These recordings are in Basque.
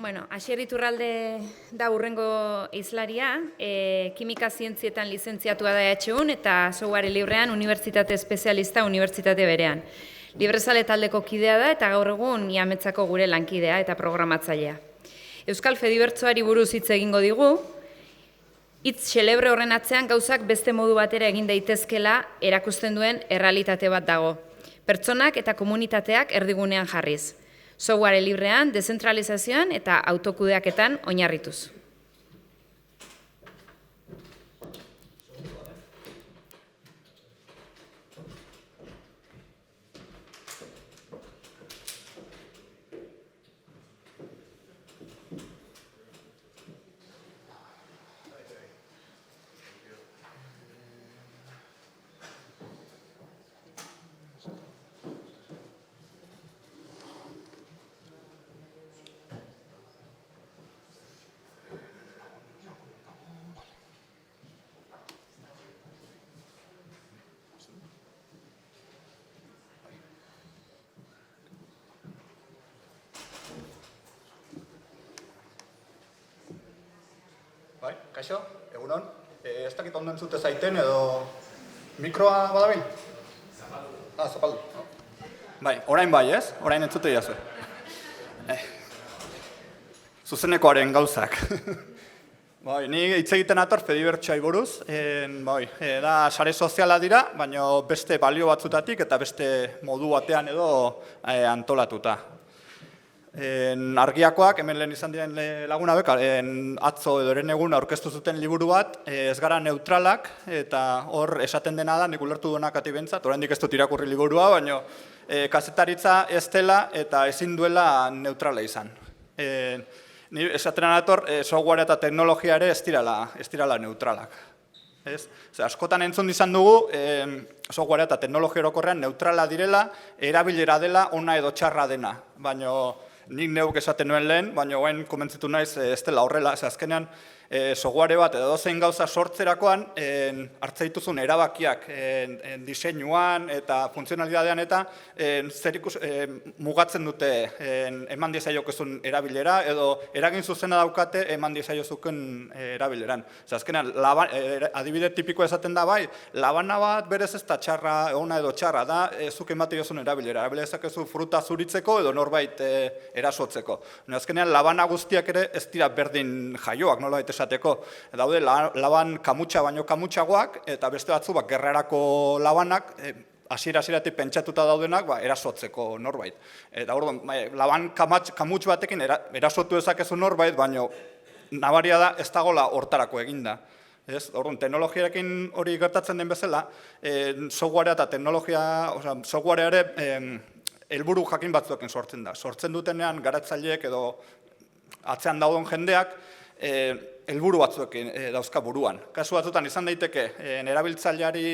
Bueno, Asier Iturralde da hurrengo hizlaria, kimika zientzietan lizentziatua da EHUn eta software librean unibertsitate espezialista unibertsitate berean. Librezale taldeko kidea da eta gaur egun Iametzako gure lankidea eta programatzailea. Euskal Fedibertsoari buruz hitz egingo digu, hitz xelebre horren atzean gauzak beste modu batera egin daitezkela erakusten duen errealitate bat dago. Pertsonak eta komunitateak erdigunean jarriz. Software librean, dezentralizazioan eta autokudeaketan oinarrituz. Bai, kaixo, egunon. Ez dakit ondo entzute zaiten edo mikroa badabil? Zapaldu. Zapaldu. Bai, orain bai, ez? Orain entzute jazue. Zuzenekoaren gauzak. Bai, ni hitz egiten ator Fedibertsoari buruz. Da sare soziala dira, baina beste balio batzutatik eta beste modu batean edo antolatuta. Argiakoak, hemen lehen izan diren laguna beka, atzo edo eren egun aurkeztu zuten liburu bat, ez gara neutralak, eta hor esaten dena da, nik ulertu duenak ati bentzat, oraindik ez dut irakurri liburua, baina kazetaritza ez dela eta ezin duela neutrala izan. Ni esaten anator, software eta teknologia ere ez dirala neutralak. Askotan entzun izan dugu, software eta teknologia orokorrean neutrala direla, erabilera dela, ona edo txarra dena, baina nik neuk esaten nuen lehen, baina guen komentzitu naiz ez dela horrela, azkenean software bat edo zein gauza sortzerakoan hartze dituzun erabakiak diseinuan eta funtzionalidadean eta mugatzen dute eman diezaiokezun erabilera edo eragin zuzena daukate eman diezaiozuken erabileran. Azkenean, adibide tipiko esaten da bai, labana bat berez ez da txarra, ona edo txarra da, zuk emate jozun erabilera. Erabilezakezu fruta zuritzeko edo norbait erasotzeko. Azkenean, labana guztiak ere ez dira berdin jaioak, nolabait esateko. Daude laban kamutxa baino kamutxagoak, eta beste batzu gerrarako labanak, hasiera-hasieratik pentsatuta daudenak erasotzeko norbait. Eta orduan, laban kamutx batekin erasotu ezakezu norbait, baino nabaria da ez dagoela hortarako eginda. Orduan, teknologiarekin hori gertatzen den bezala, softwarea eta softwarea ere helburu jakin batzuekin sortzen da. Sortzen dutenean garatzaileek edo atzean daudon jendeak helburu batzuekin dauzka buruan. Kasu batzutan izan daiteke erabiltzaileari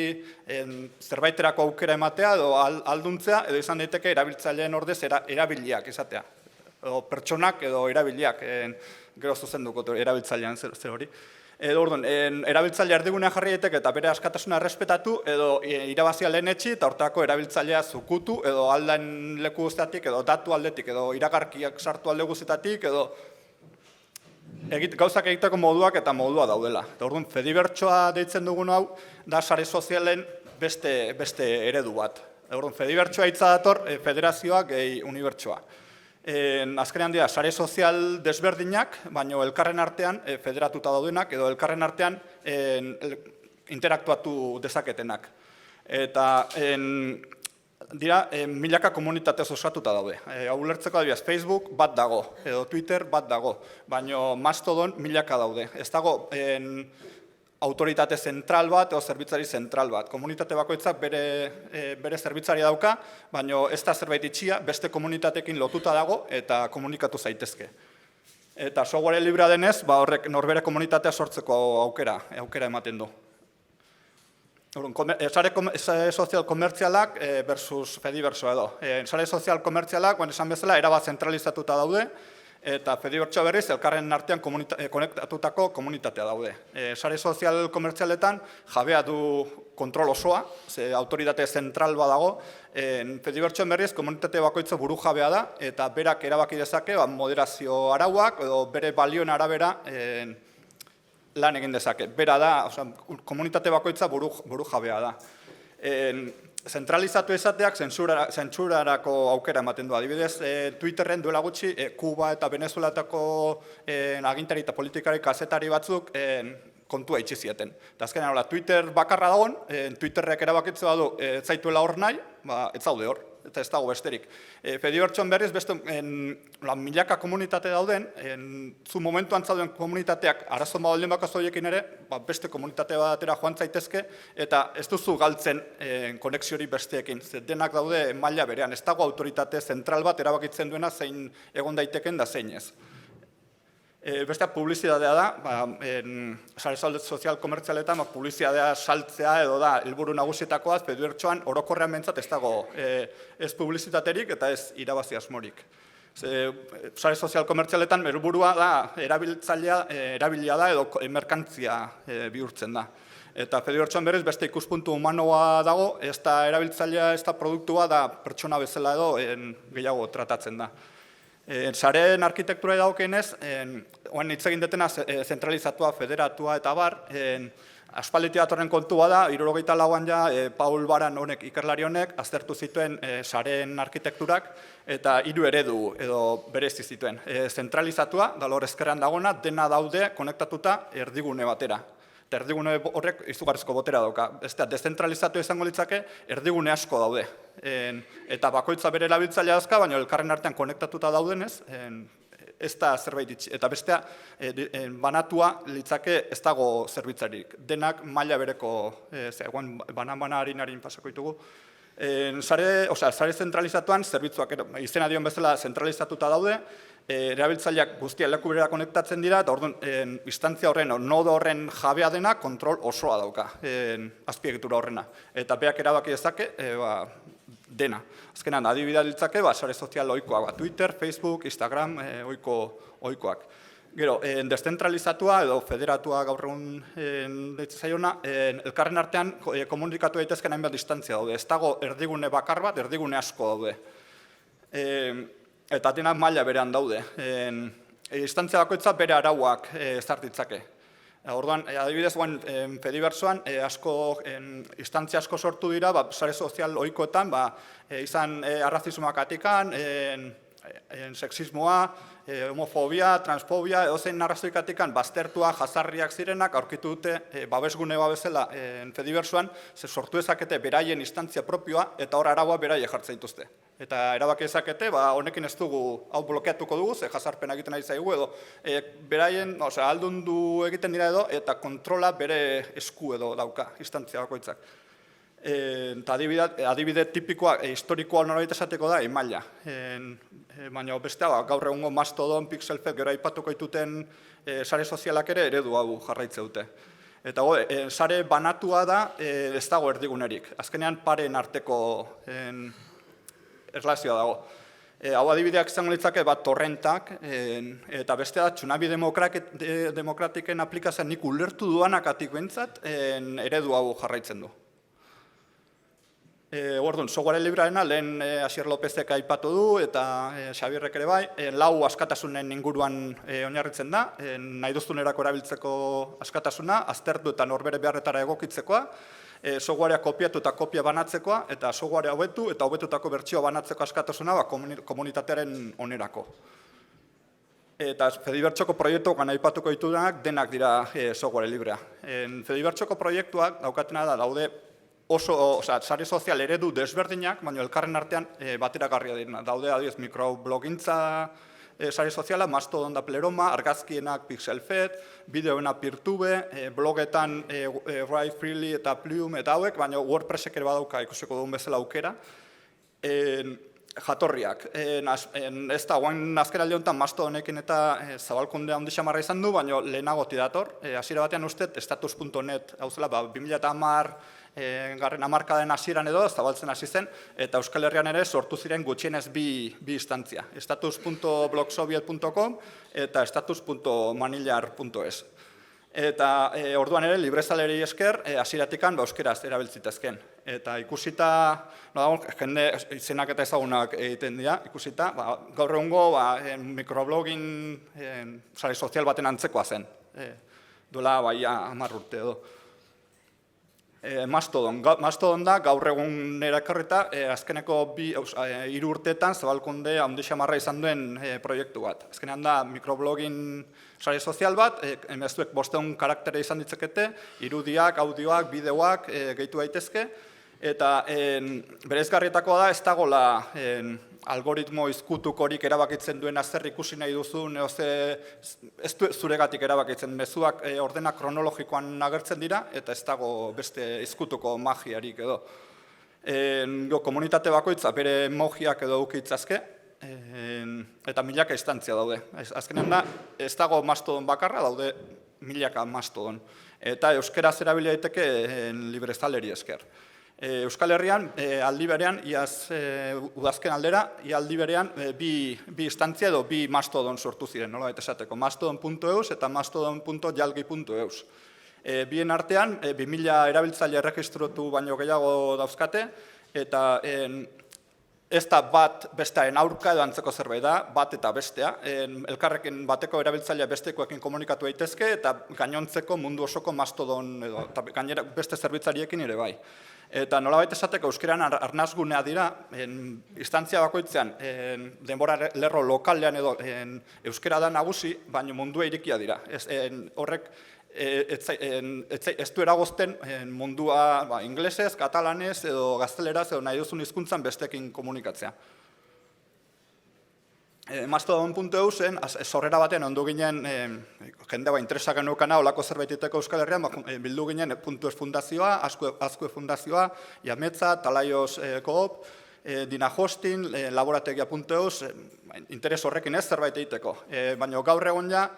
zerbaiterako aukera ematea edo alduntzea, edo izan daiteke erabiltzaileen ordez erabiliak izatea. Edo pertsonak edo erabiliak, gero zuzenduko erabiltzailean zer hori. Orduan, erabiltzailea erdigunean jarri daiteke eta bere askatasuna errespetatu edo irabazia lehenetsi eta hortako erabiltzailea zukutu edo aldain leku guztiatik edo datu aldetik edo iragarkiak sartu alde guztietatik edo gauzak egiteko moduak eta modua daudela. Orduan, Fedibertsoa deitzen dugun hau da sare sozialen beste eredu bat. Orduan, Fedibertsoa hitza dator federazioa gehi unibertsoa. Azkenean dira, sare sozial desberdinak, baina elkarren artean federatuta daudenak, edo elkarren artean interaktuatu dezaketenak. Eta dira, milaka komunitatez osatuta daude. Hau ulertzeko adibidez, Facebook bat dago, edo Twitter bat dago, baina Mastodon milaka daude. Ez dago autoritate zentral bat edo zerbitzari zentral bat. Komunitate bakoitzak bere zerbitzari dauka, baina ez da zerbait itxia, beste komunitatekin lotuta dago eta komunikatu zaitezke. Eta software librea denez, horrek norbere komunitatea sortzeko aukera ematen du. Sare sozial komertzialak versus Fedibertsoa edo. Sare sozial komertzialak, esan bezala, erabat zentralizatuta daude, Eta Fedibertsoa berriz, elkarren artean konektatutako komunitatea daude. Sare sozial komertzialetan jabea du kontrol osoa, ze autoritate zentral badago. Fedibertsoan berriz, komunitate bakoitza buru jabea da, eta berak erabaki dezake moderazio arauak, edo bere balioen arabera lan egin dezake. Bera da, komunitate bakoitza buru jabea da. Zentralizatu esateak zentsurarako aukera ematen du. Adibidez, Twitterren duela gutxi, Kuba eta Venezuelatako agintari eta politikari kazetari batzuk kontua itxi zieten. Eta azkenean, Twitter bakarra dagoen, Twitterrek erabakitzea du zaituela hor nahi, ez zaude hor, eta ez dago besterik. Fedibertsoan berriz, beste milaka komunitate dauden, zu momentuan zauden komunitateak arazo baldin bakazu horiekin ere, beste komunitate batera joan zaitezke, eta ez duzu galtzen konexiori besteekin. Denak daude maila berean, ez dago autoritate zentral bat erabakitzen duena zein egon daiteken da zein ez. Bestea publizitatea da, sare sozial komertzialetan publizitatea saltzea edo da helburu nagusietakoa, Fedibertsoan orokorrean behintzat ez dago ez publizitaterik eta ez irabazi asmorik. Sare sozial komertzialetan helburua da erabilia da edo merkantzia bihurtzen da. Eta Fedibertsoan berriz beste ikuspuntu humanoa dago, ez da erabiltzailea, ez da produktua da pertsona bezala edo gehiago tratatzen da. Sareen arkitektura dagokienez, oen hitz egin detena zentralizatua, federatua eta bar, aspalditik datorren kontua da, 74an ja, Paul Baran honek, ikerlari honek, aztertu zituen sareen arkitekturak, eta 3 eredu edo berezi zituen. Zentralizatua, da lor ezkerrean dagona, dena daude konektatuta erdigune batera. Eta erdigune horrek izugarrizko botera dauka. Dezentralizatu izango litzake, erdigune asko daude. Eta bakoitza bere erabiltzailea dauzka, baina elkarren artean konektatuta daudenez, ez da zerbait itxi. Eta bestea, banatua litzake ez dago zerbitzarik. Denak maila bereko, bana harin pasako ditugu. Sare zentralizatuan, zerbitzuak izena dion bezala zentralizatuta daude, erabiltzaileak guztia leku berera konektatzen dira, eta orduan, instantzia horren, nodo horren jabea dena, kontrol osoa dauka, azpiegitura horrena. Eta beak erabaki dezake, dena. Azkenan, adibidea ditzake, sare sozial ohikoak, Twitter, Facebook, Instagram, ohikoak. Gero, deszentralizatua edo federatua gaur egun deitzen zaiona, elkarren artean komunikatu daitezken hainbat distantzia daude. Ez dago erdigune bakar bat, erdigune asko daude. Eta denak maila berean daude. Distantzia bakoitza bere arauak ezartitzake. Orduan, adibidez, Fedibertsoan instantzia asko sortu dira, sare sozial ohikoetan, izan arrazismoak atikan, sexismoa, homofobia, transfobia, edozein arrazoikatikan baztertua jazarriak zirenak aurkitu dute babesgune bezala Fedibertsoan, sortu ezakete beraien instantzia propioa eta hor araua beraie jartzen dituzte. Eta erabaki ezakete, honekin ez dugu, hau blokeatuko dugu, ze jazarpena egiten ari zaigu edo, beraien, aldundu egiten dira edo, eta kontrola bere esku edo dauka, instantzia bakoitzak. Eta adibide tipikoa, historikoa norbait esateko da, emaila. Baina bestea, gaur egungo Mastodon, Pixelfed, gero aipatuko dituten sare sozialak ere eredu hau jarraitze dute. Eta sare banatua da, ez dago erdigunerik. Azkenean paren arteko erlazioa dago. Hau adibideak izango litzake torrentak, eta bestea da, Tsunami Demokratiken aplikazioan nik ulertu duanakatik behintzat, eredu hau jarraitzen du. Orduan, software librearena lehen Asier Lopezek aipatu du eta Xabierrek ere bai, 4 askatasunen inguruan oinarritzen da, nahi duztunerako erabiltzeko askatasuna, aztertu eta norbere beharretara egokitzekoa, softwarea kopiatu eta kopia banatzekoa, eta softwarea hobetu eta hobetutako bertsioa banatzeko askatasuna komunitatearen onerako. Eta Fedibertsoko proiektuak aipatuko ditudanak denak dira software librea. Fedibertsoko proiektuak daukatena da daude sare sozial eredu desberdinak, baina elkarren artean bateragarria dira. Daude adibidez mikroblogintza sare soziala, Mastodon da Pleroma, argazkienak Pixelfed, bideoena Peertube, blogetan Write Freely eta Plume eta hauek, baina WordPressek ere badauka ikusiko duen bezala aukera. Jatorriak. Ez da, guain azken alde honetan Mastodonekin eta zabalkunde handi xamarra izan du, baina lehenagoti dator. Hasiera batean uste, status.net, hau zela, 2010 garren hamarkadaren hasieran edo zabaltzen hasi zen, eta Euskal Herrian ere sortu ziren gutxienez bi instantzia, status.blogsoviet.com eta status.manillar.es. Eta orduan ere, librezaleri esker, hasieratikan euskeraz erabiltzitezken. Eta ikusita, jende izenak eta ezagunak egiten dira, ikusita, gaur egungo mikroblogging sare sozial baten antzekoa zen. Duela 10 urte edo. Mastodon da, gaur egun erakarrita, azkeneko 3 urteetan zabalkunde handi xamarra izan duen proiektu bat. Azkenean da, mikroblogging sare sozial bat, emezuek 500 karaktere izan ditzakete, irudiak, audioak, bideoak gehitu daitezke, eta berezgarrietakoa da, ez dagoela algoritmo izkutukorik erabakitzen duen zer ikusi nahi duzun, ez du zuregatik erabakitzen, mezuak ordena kronologikoan agertzen dira, eta ez dago beste izkutuko magiarik edo. Komunitate bakoitza bere mogiak edo ukitzazke, eta milaka instantzia daude. Azkenean da, ez dago Mastodon bakarra, daude milaka Mastodon. Eta euskeraz erabili daiteke librezaleri esker. Euskal Herrian, aldi berean, udazken aldera, aldi berean bi instantzia edo bi Mastodon sortu ziren, nola baita esateko, mastodon.eus eta mastodon.jalgi.eus. Bien artean, 2000 erabiltzaile erregistratu baino gehiago dauzkate, eta ez da bat bestearen aurka edo antzeko zerbait da, bat eta bestea. Elkarrekin bateko erabiltzailea bestekoekin komunikatu daitezke eta gainontzeko mundu osoko Mastodon edo gainera beste zerbitzariekin ere bai. Eta nolabait esateko euskeran arnazgunea dira, instantzia bakoitzean denbora lerro lokalean edo euskera da nagusi, baina mundua irikia dira. Horrek ez du eragozten mundua inglesez, katalanez edo gazteleraz edo nahi duzun hizkuntzan bestekin komunikatzea. Mastodon.eusen, sorrera batean ondu ginen, jende interesak genuekana, olako zerbaititeko Euskal Herrian, bildu ginen .eus fundazioa, Azkue fundazioa, Jametza, Talaios Coop, Dina Hosting, laborategia.eus, interes horrekin ez zerbait egiteko. Baina gaur egon ja,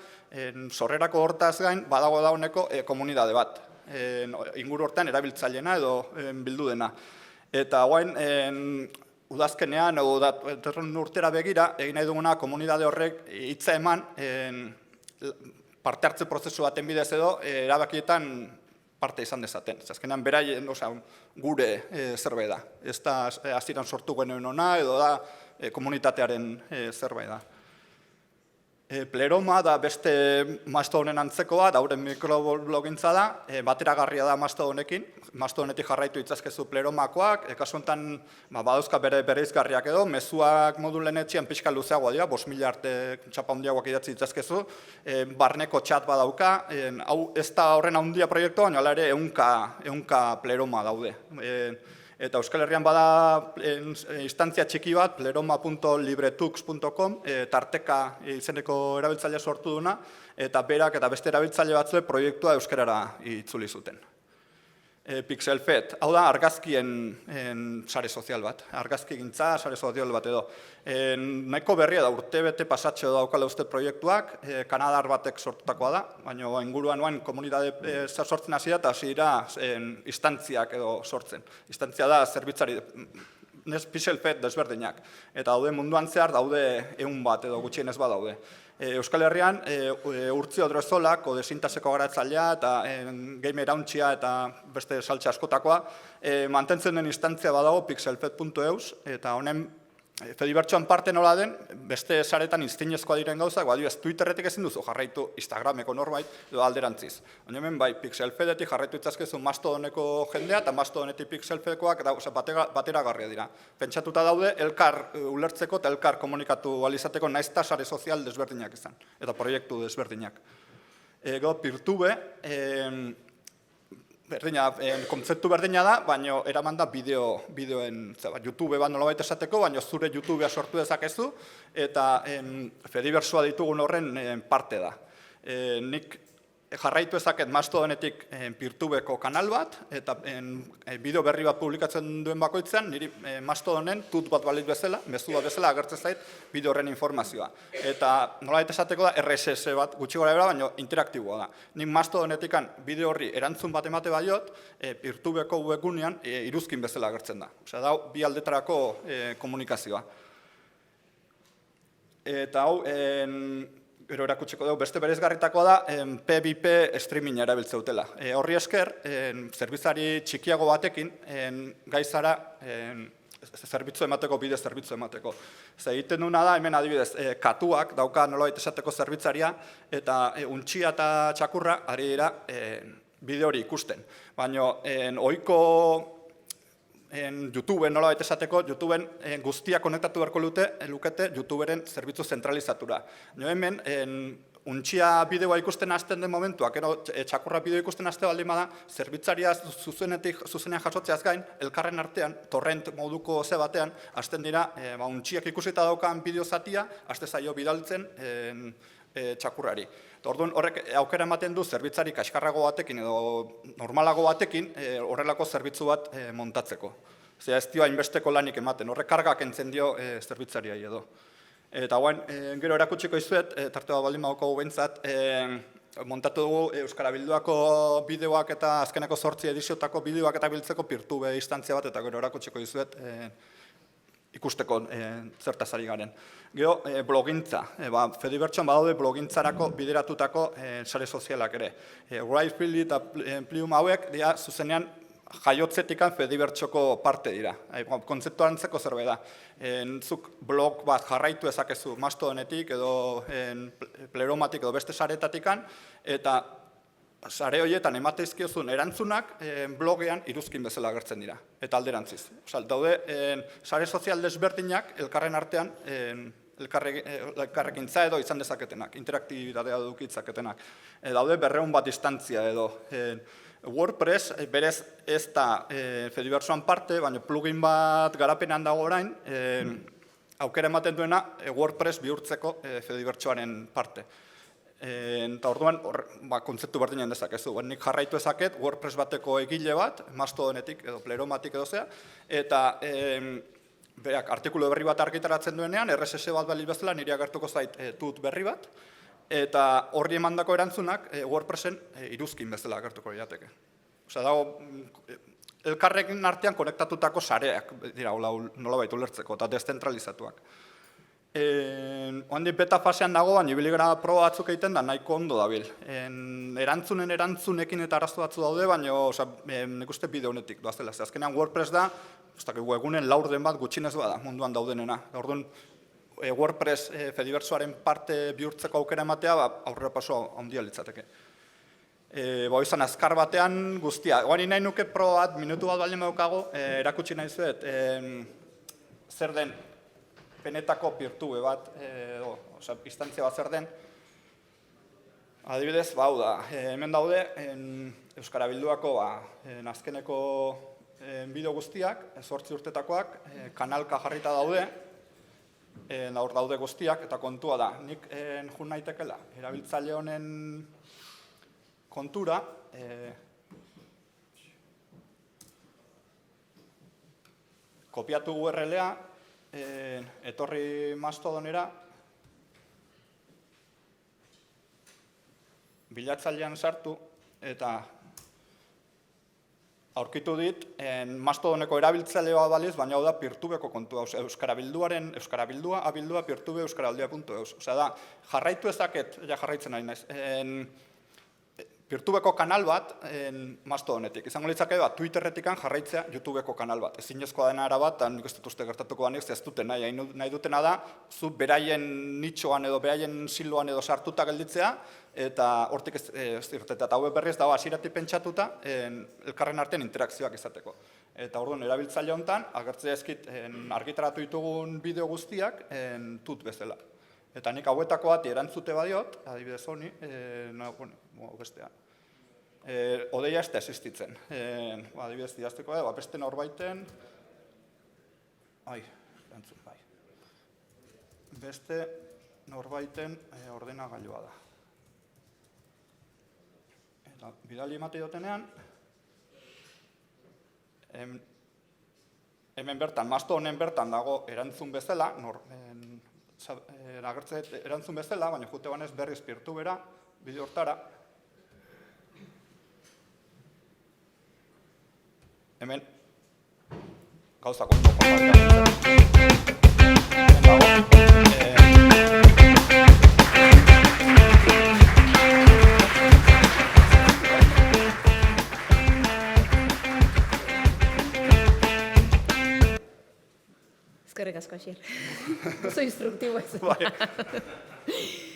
sorrerako hortaz gain, badago dauneko komunidade bat. Inguru hortan erabiltzailena edo bildu dena. Eta guain, udazkenean, datorren urtera begira, egin nahi duguna komunidade horrek hitza eman parte hartze prozesu baten bidez edo erabakietan parte izan dezaten. Azkenean beraien gure zerbait da. Ez da hasieran sortu genuen ona edo da komunitatearen zerbait da. Pleroma da beste Mastodonen antzekoa, dauren mikroblogintza da, bateragarria da Mastodonekin, Mastodonetik jarraitu itzazkezu Pleromakoak, kasu honetan badauzka bereizgarriak edo, mezuak modulenetxean pixka luzeagoa dira, 5.000 arte txapa handiagoak idatzi itzazkezu, barneko txat badauka, hau ez da horren handia proiektua, baina hala ere ehunka Pleroma daude. Eta Euskal Herrian bada instantzia txiki bat, pleroma.libretux.com, tarteka izeneko erabiltzailea sortu duna, eta berak eta beste erabiltzaile batzue proiektua euskarara itzuli zuten. Pixelfed, hau da argazkien sare sozial bat, argazkigintza sare sozial bat edo. Nahiko berria da, urtebete pasatxo daukala uste proiektuak, Kanadar batek sortutakoa da, baina inguruan nuen komunitate sortzen hasi da, eta hasi dira instantziak edo sortzen. Instantzia da zerbitzari, Pixelfed desberdinak, eta daude munduan zehar daude 100 bat edo gutxienez bat daude. Euskal Herrian, Urtzio Odrezola, kodesintaseko garatzailea eta game erauntxia eta beste saltxe askotakoa, mantentzen den instantzia badago pixelfed.eus, eta honen Fedibertsoan parte nola den, beste saretan instinezkoa diren gauzak, ez Twitterretik ezin duzu jarraitu Instagrameko norbait edo alderantziz. Hemen bai, Pixelfedetik jarraitu itzazkezu Mastodoneko jendea eta Mastodonetik Pixelfedekoak bateragarria dira. Pentsatuta daude, elkar ulertzeko eta elkar komunikatu alizateko naizta sare sozial desberdinak izan, eta proiektu desberdinak. Ego, Peertube, kontzeptu berdina da, baina eraman da bideoen, YouTube bat nolabait esateko, baina zure YouTubea sortu dezakezu, eta Fedibersoa ditugun horren parte da. Nik jarraitu ezaket Mastodonetik Peertubeko kanal bat, eta bideo berri bat publikatzen duen bakoitzean, niri Mastodonen tut bat balit bezala, mezu bat bezala agertzen zait bideo horren informazioa. Eta nolabait esateko da RSS bat gutxi gora bera, baina interaktiboa da. Nik Mastodonetikan bideo horri erantzun bat emate baiot, Peertubeko webgunean iruzkin bezala agertzen da. Osea, da, bi aldetarako komunikazioa. Eta hau, gero erakutsiko dugu, beste berezgarritakoa da P2P streaminga erabiltzeutela. Horri esker, zerbitzari txikiago batekin, gaizara zerbitzu emateko, bide zerbitzu emateko. Egiten duna da, hemen adibidez, katuak dauka nolabait esateko zerbitzaria, eta untxia eta txakurra ari dira bide hori ikusten. Baina, ohiko YouTubeen nolabait esateko, YouTubeen guztia konektatu beharko lukete YouTuberen zerbitzu zentralizatura. Jo hemen, untxia bideoa ikusten hasten den momentuak, txakurra bideo ikusten haste baldin bada, zerbitzaria zuzenean jasotzeaz gain, elkarren artean, torrent moduko ze batean, hasten dira, untxiak ikusita daukan bideo zatia, haste zaio bidaltzen txakurrari. Orduan, horrek aukera ematen du zerbitzari kaskarrago batekin edo normalago batekin horrelako zerbitzu bat montatzeko. Zera, ez dio hainbesteko lanik ematen, horrek kargak entzen dio zerbitzariai edo. Eta guain, gero erakutsiko izuet, tarte bat baldin badaukagu behintzat, montatu dugu Euskara Bilduako bideoak eta azkeneko 8 ediziotako bideoak eta biltzeko Peertube instantzia bat, eta gero erakutsiko izuet ikusteko zertaz ari garen. Gero, blogintza. Fedibertson badaude blogintzarako bideratutako sare sozialak ere. Writefully eta Plium hauek dira zuzenean jaiotzetikan Fedibertsoko parte dira. Kontzeptu antzeko zerbait da. Zuk blog bat jarraitu ezakezu Mastodonetik edo Pleromatik edo beste saretatikan, eta sare horietan emateizkiozun erantzunak blogean iruzkin bezala agertzen dira, eta alderantziz. Daude, sare sozial desberdinak elkarren artean elkarrekintza edo izan dezaketenak, interaktibitatea dukitzaketenak. Daude 200 bat distantzia edo. WordPress berez ez da Fedibertsoan parte, baina plugin bat garapenean dago orain, aukera ematen duena WordPress bihurtzeko Fedibertsoaren parte. Eta orduan, kontzeptu berdinen dezakezu. Nik jarraitu ezaket WordPress bateko egile bat, Mastodonetik edo Pleromatik edo zea, eta berak artikulu berri bat argitaratzen duenean, RSS bat bali bezala niri agertuko zait tut berri bat, eta horri emandako erantzunak WordPressen iruzkin bezala agertuko lirateke. Osea, dago, elkarrekin artean konektatutako sareak, dira, nolabait ulertzeko, eta deszentralizatuak. Oandik beta fasean dago, baina ibili gara proba batzuk egiten da nahiko ondo dabil. Erantzunekin eta arazo batzu daude, baina nik uste bide honetik doazela. Azkenean WordPress da, egunen laurden bat gutxinez bada munduan daudenena. Orduan, WordPress Fedibertsoaren parte bihurtzeko aukera ematea, aurrera paso handia litzateke. Izan azkar batean guztia. Oani nahi nuke proba bat, minutu bat baldin daukago, erakutsi nahi zuet, zer den benetako Peertube bat, instantzia bat zer den. Adibidez, hau da, hemen daude, Euskara Bilduako azkeneko bideo guztiak, 8 urtetakoak, kanalka jarrita daude, hor daude guztiak, eta kontua da, nik jun naitekela, erabiltzaile honen kontura, kopiatu URL-a, etorri Mastodonera, bilatzailean sartu, eta aurkitu dit, Mastodoneko erabiltzailea baliz, baina hau da Peertubeko kontua, Euskara Bildua, abildua, Peertube, euskaraldia.eus. Osea da, jarraitu ezaket, jarraitzen ari naiz, Peertubeko kanal bat Mastodonetik. Izango litzake Twitterretikan jarraitzea YouTubeko kanal bat. Ezinezkoa dena ara bat, nik ez dut uste gertatuko banik, ez duten nahi dutena da, zu beraien nitxoan edo beraien siloan edo sartuta gelditzea, eta hortik ez irteta. Eta hau berriz dago hasieratik pentsatuta, elkarren artean interakzioak izateko. Eta orduan, erabiltzaile honetan, agertzea ezkit argitaratu ditugun bideo guztiak tut bezala. Eta nik hauetako bat erantzute badiot, adibidez honi, bestea. Odeia ez da existitzen. Adibidez idazteko da, beste norbaiten, beste norbaiten ordenagailua da. Bidali emate jotenean, hemen bertan, masto honen bertan dago erantzun bezala, agertzen erantzun bezala, baina jute banez berriz pirtu bera, bideo hortara. Hemen, gauzak ondo formatean. Hemen dago, Eskerrik asko, Asier. Oso instruktibo ez. bai.